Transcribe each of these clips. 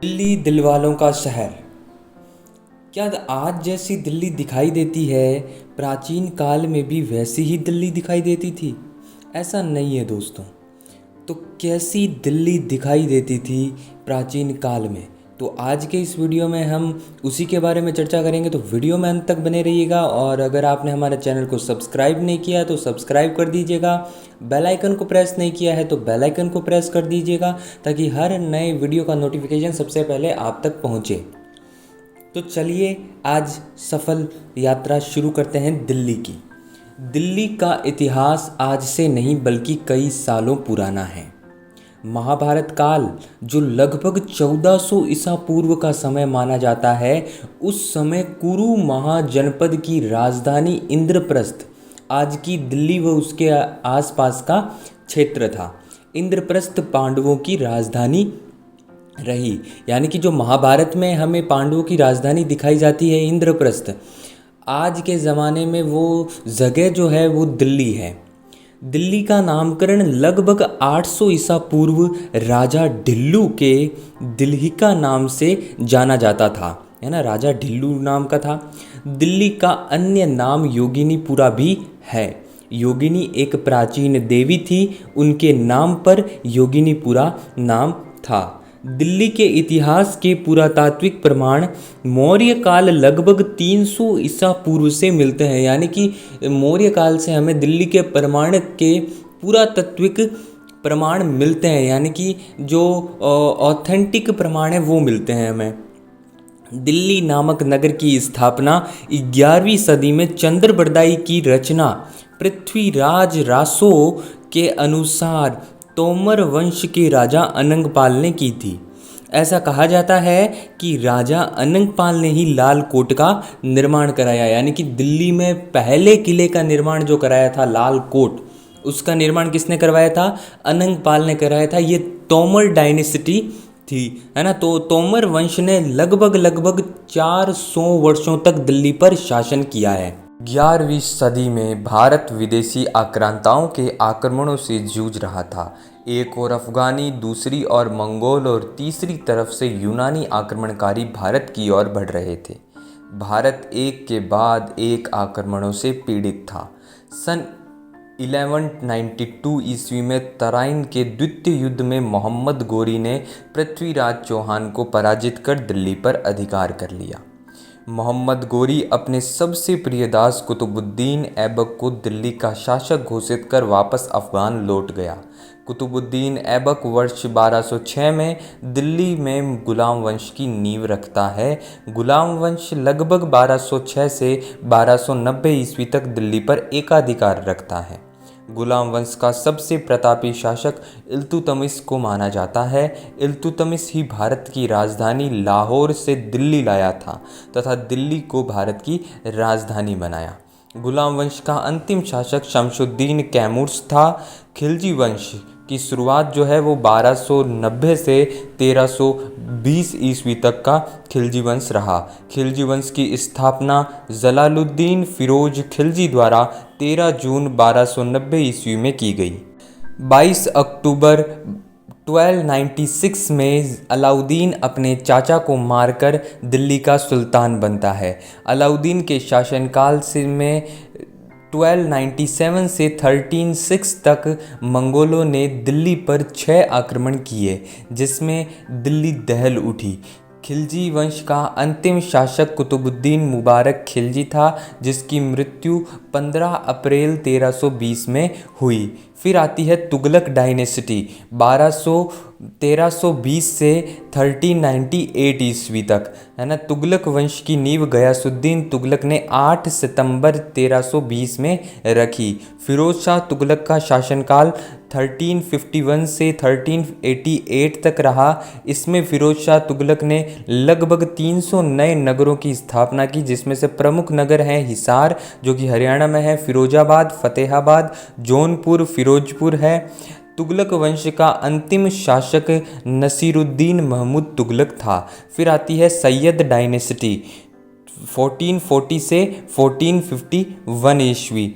दिल्ली दिलवालों का शहर। क्या आज जैसी दिल्ली दिखाई देती है प्राचीन काल में भी वैसी ही दिल्ली दिखाई देती थी? ऐसा नहीं है दोस्तों। तो कैसी दिल्ली दिखाई देती थी प्राचीन काल में? तो आज के इस वीडियो में हम उसी के बारे में चर्चा करेंगे, तो वीडियो में अंत तक बने रहिएगा। और अगर आपने हमारे चैनल को सब्सक्राइब नहीं किया तो सब्सक्राइब कर दीजिएगा, बेल आइकन को प्रेस नहीं किया है तो बेल आइकन को प्रेस कर दीजिएगा, ताकि हर नए वीडियो का नोटिफिकेशन सबसे पहले आप तक पहुँचे। तो चलिए आज सफल यात्रा शुरू करते हैं दिल्ली की। दिल्ली का इतिहास आज से नहीं बल्कि कई सालों पुराना है। महाभारत काल, जो लगभग 1400 ईसा पूर्व का समय माना जाता है, उस समय कुरु महाजनपद की राजधानी इंद्रप्रस्थ, आज की दिल्ली व उसके आसपास का क्षेत्र था। इंद्रप्रस्थ पांडवों की राजधानी रही। यानी कि जो महाभारत में हमें पांडवों की राजधानी दिखाई जाती है इंद्रप्रस्थ, आज के ज़माने में वो जगह जो है वो दिल्ली है। दिल्ली का नामकरण लगभग 800 ईसा पूर्व राजा ढिल्लू के दिल्हिका नाम से जाना जाता था, है ना। राजा ढिल्लू नाम का था। दिल्ली का अन्य नाम योगिनीपुरा भी है। योगिनी एक प्राचीन देवी थी, उनके नाम पर योगिनीपुरा नाम था। दिल्ली के इतिहास के पुरातात्विक प्रमाण मौर्य काल लगभग 300 ईसा पूर्व से मिलते हैं। यानी कि मौर्य काल से हमें दिल्ली के प्रमाण के पुरातात्विक प्रमाण मिलते हैं, यानी कि जो ऑथेंटिक प्रमाण है वो मिलते हैं हमें। दिल्ली नामक नगर की स्थापना 11वीं सदी में चंद्रबरदाई की रचना पृथ्वीराज रासो के अनुसार तोमर वंश के राजा अनंगपाल ने की थी। ऐसा कहा जाता है कि राजा अनंगपाल ने ही लाल कोट का निर्माण कराया। यानी कि दिल्ली में पहले किले का निर्माण जो कराया था लाल कोट, उसका निर्माण किसने करवाया था? अनंगपाल ने कराया था। ये तोमर डायनेसिटी थी, है ना। तो तोमर वंश ने लगभग 400 वर्षों तक दिल्ली पर शासन किया है। 11वीं सदी में भारत विदेशी आक्रांताओं के आक्रमणों से जूझ रहा था। एक और अफगानी, दूसरी ओर मंगोल और तीसरी तरफ से यूनानी आक्रमणकारी भारत की ओर बढ़ रहे थे। भारत एक के बाद एक आक्रमणों से पीड़ित था। सन 1192 ईस्वी में तराइन के द्वितीय युद्ध में मोहम्मद गोरी ने पृथ्वीराज चौहान को पराजित कर दिल्ली पर अधिकार कर लिया। मोहम्मद गोरी अपने सबसे प्रिय दास कुतुबुद्दीन ऐबक को दिल्ली का शासक घोषित कर वापस अफगान लौट गया। कुतुबुद्दीन ऐबक वर्ष 1206 में दिल्ली में गुलाम वंश की नींव रखता है। गुलाम वंश लगभग 1206 से 1290 ईस्वी तक दिल्ली पर एकाधिकार रखता है। गुलाम वंश का सबसे प्रतापी शासक इल्तुतमिश को माना जाता है। इल्तुतमिश ही भारत की राजधानी लाहौर से दिल्ली लाया था तथा दिल्ली को भारत की राजधानी बनाया। गुलाम वंश का अंतिम शासक शमशुद्दीन कैमूर्स था। खिलजी वंश की शुरुआत जो है वो 1290 से 1320 ईस्वी तक का खिलजी वंश रहा। खिलजी वंश की स्थापना जलालुद्दीन फिरोज खिलजी द्वारा 13 जून 1290 ईस्वी में की गई। 22 अक्टूबर 1296 में अलाउद्दीन अपने चाचा को मारकर दिल्ली का सुल्तान बनता है। अलाउद्दीन के शासनकाल से में 1297 से 1306 तक मंगोलों ने दिल्ली पर 6 आक्रमण किए, जिसमें दिल्ली दहल उठी। खिलजी वंश का अंतिम शासक कुतुबुद्दीन मुबारक खिलजी था, जिसकी मृत्यु 15 अप्रैल 1320 में हुई। फिर आती है तुगलक डायनेसिटी 1320 से 1398 ईस्वी तक, है ना। तुगलक वंश की नींव गयासुद्दीन तुगलक ने 8 सितंबर 1320 में रखी। फिरोज शाह तुगलक का शासनकाल 1351 से 1388 तक रहा। इसमें फिरोज शाह तुगलक ने लगभग 300 नए नगरों की स्थापना की, जिसमें से प्रमुख नगर हैं हिसार जो कि हरियाणा में है, फिरोजाबाद, फतेहाबाद, जौनपुर, फिरोजपुर है। तुगलक वंश का अंतिम शासक नसीरुद्दीन महमूद तुगलक था। फिर आती है सैयद डायनेसिटी 1440 से 1451 ईस्वी।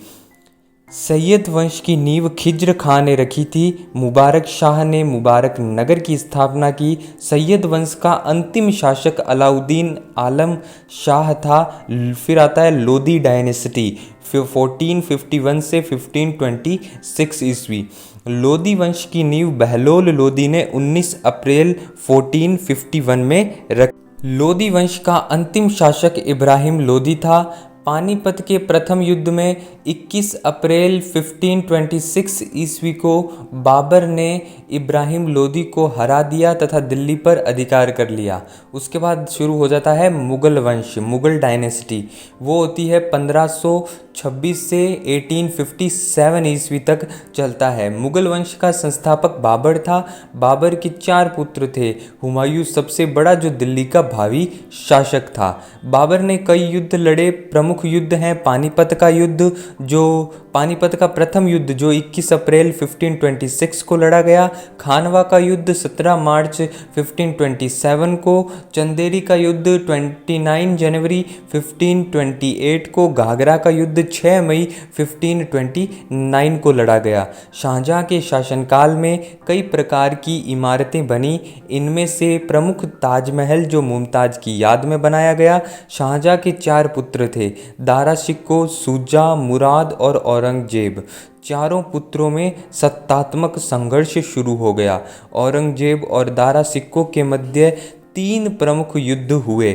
सैयद वंश की नींव खिज्र खां ने रखी थी। मुबारक शाह ने मुबारक नगर की स्थापना की। सैयद वंश का अंतिम शासक अलाउद्दीन आलम शाह था। फिर आता है लोदी डायनेस्टी 1451 से 1526 ईस्वी। लोदी वंश की नींव बहलोल लोदी ने 19 अप्रैल 1451 में रखी। लोदी वंश का अंतिम शासक इब्राहिम लोदी था। पानीपत के प्रथम युद्ध में 21 अप्रैल 1526 ईस्वी को बाबर ने इब्राहिम लोदी को हरा दिया तथा दिल्ली पर अधिकार कर लिया। उसके बाद शुरू हो जाता है मुगल वंश, मुगल डायनेस्टी। वो होती है 1526 से 1857 ईस्वी तक चलता है। मुगल वंश का संस्थापक बाबर था। बाबर के 4 पुत्र थे। हुमायूं सबसे बड़ा जो दिल्ली का भावी शासक था। बाबर ने कई युद्ध लड़े। प्रमुख युद्ध हैं पानीपत का युद्ध, जो पानीपत का प्रथम युद्ध जो 21 अप्रैल 1526 को लड़ा गया। खानवा का युद्ध 17 मार्च 1527 को। चंदेरी का युद्ध 29 जनवरी 1528 को। घाघरा का युद्ध 6 मई 1529 को लड़ा गया। शाहजहां के शासनकाल में कई प्रकार की इमारतें बनी। इनमें से प्रमुख ताजमहल जो मुमताज़ की याद में बनाया गया। शाहजहां के 4 पुत्र थे, दारा शिकोह, शुजा, मुराद और औरंगजेब। चारों पुत्रों में सत्तात्मक संघर्ष शुरू हो गया। औरंगजेब और दारा शिकोह के मध्य 3 प्रमुख युद्ध हुए।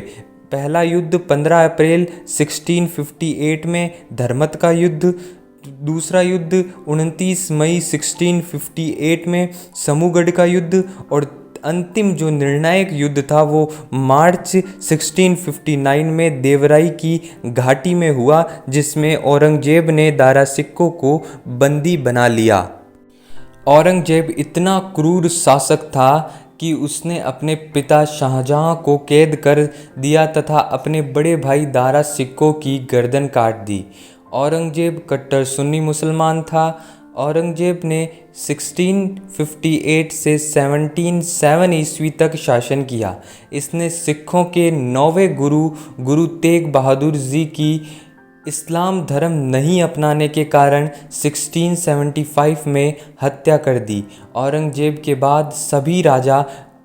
पहला युद्ध 15 अप्रैल 1658 में धर्मत का युद्ध। दूसरा युद्ध 29 मई 1658 में समूगढ़ का युद्ध। और अंतिम जो निर्णायक युद्ध था वो मार्च 1659 में देवराई की घाटी में हुआ, जिसमें औरंगजेब ने दारा शिकोह को बंदी बना लिया। औरंगजेब इतना क्रूर शासक था कि उसने अपने पिता शाहजहां को कैद कर दिया तथा अपने बड़े भाई दारा शिकोह की गर्दन काट दी। औरंगजेब कट्टर सुन्नी मुसलमान था। औरंगजेब ने 1658 से 1707 ईस्वी तक शासन किया। इसने सिखों के 9वें गुरु तेग बहादुर जी की इस्लाम धर्म नहीं अपनाने के कारण 1675 में हत्या कर दी। औरंगजेब के बाद सभी राजा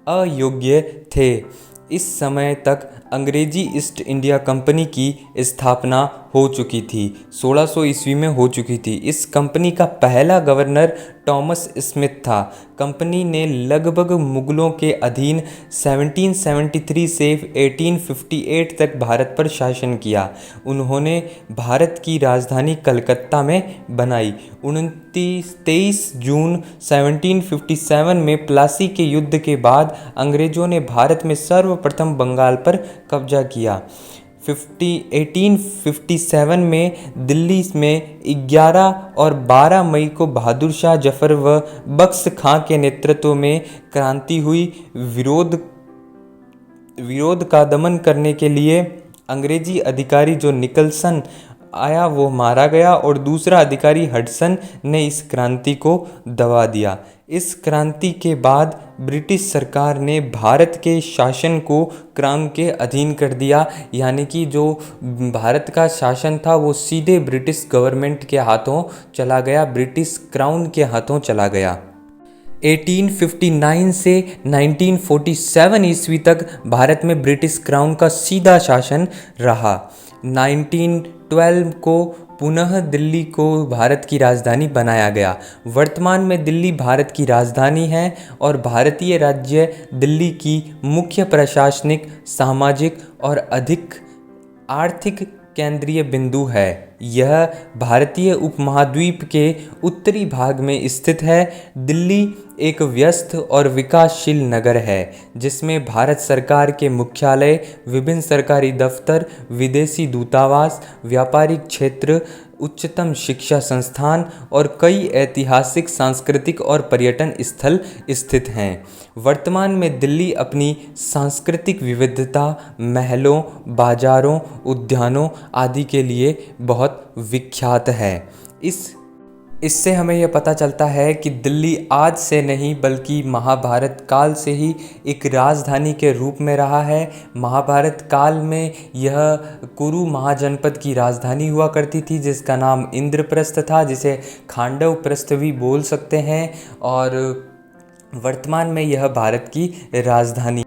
अयोग्य थे। इस समय तक अंग्रेजी ईस्ट इंडिया कंपनी की स्थापना हो चुकी थी। 1600 ईस्वी में हो चुकी थी। इस कंपनी का पहला गवर्नर टॉमस स्मिथ था। कंपनी ने लगभग मुगलों के अधीन 1773 से 1858 तक भारत पर शासन किया। उन्होंने भारत की राजधानी कलकत्ता में बनाई। 23 जून 1757 में प्लासी के युद्ध के बाद अंग्रेजों ने भारत में सर्वप्रथम बंगाल पर कब्जा किया। 1857 में दिल्ली में 11 और 12 मई को बहादुर शाह जफर व बख्श खां के नेतृत्व में क्रांति हुई। विरोध का दमन करने के लिए अंग्रेजी अधिकारी जो निकलसन आया वो मारा गया और दूसरा अधिकारी हडसन ने इस क्रांति को दबा दिया। इस क्रांति के बाद ब्रिटिश सरकार ने भारत के शासन को क्राउन के अधीन कर दिया, यानी कि जो भारत का शासन था वो सीधे ब्रिटिश गवर्नमेंट के हाथों चला गया, ब्रिटिश क्राउन के हाथों चला गया। 1859 से 1947 ईस्वी तक भारत में ब्रिटिश क्राउन का सीधा शासन रहा। 1912 को पुनः दिल्ली को भारत की राजधानी बनाया गया। वर्तमान में दिल्ली भारत की राजधानी है और भारतीय राज्य दिल्ली की मुख्य प्रशासनिक, सामाजिक और अधिक आर्थिक केंद्रीय बिंदु है। यह भारतीय उपमहाद्वीप के उत्तरी भाग में स्थित है। दिल्ली एक व्यस्त और विकासशील नगर है जिसमें भारत सरकार के मुख्यालय, विभिन्न सरकारी दफ्तर, विदेशी दूतावास, व्यापारिक क्षेत्र, उच्चतम शिक्षा संस्थान और कई ऐतिहासिक, सांस्कृतिक और पर्यटन स्थल स्थित हैं। वर्तमान में दिल्ली अपनी सांस्कृतिक विविधता, महलों, बाजारों, उद्यानों आदि के लिए बहुत विख्यात है। इससे हमें यह पता चलता है कि दिल्ली आज से नहीं बल्कि महाभारत काल से ही एक राजधानी के रूप में रहा है। महाभारत काल में यह कुरु महाजनपद की राजधानी हुआ करती थी, जिसका नाम इंद्रप्रस्थ था, जिसे खांडव प्रस्थ भी बोल सकते हैं। और वर्तमान में यह भारत की राजधानी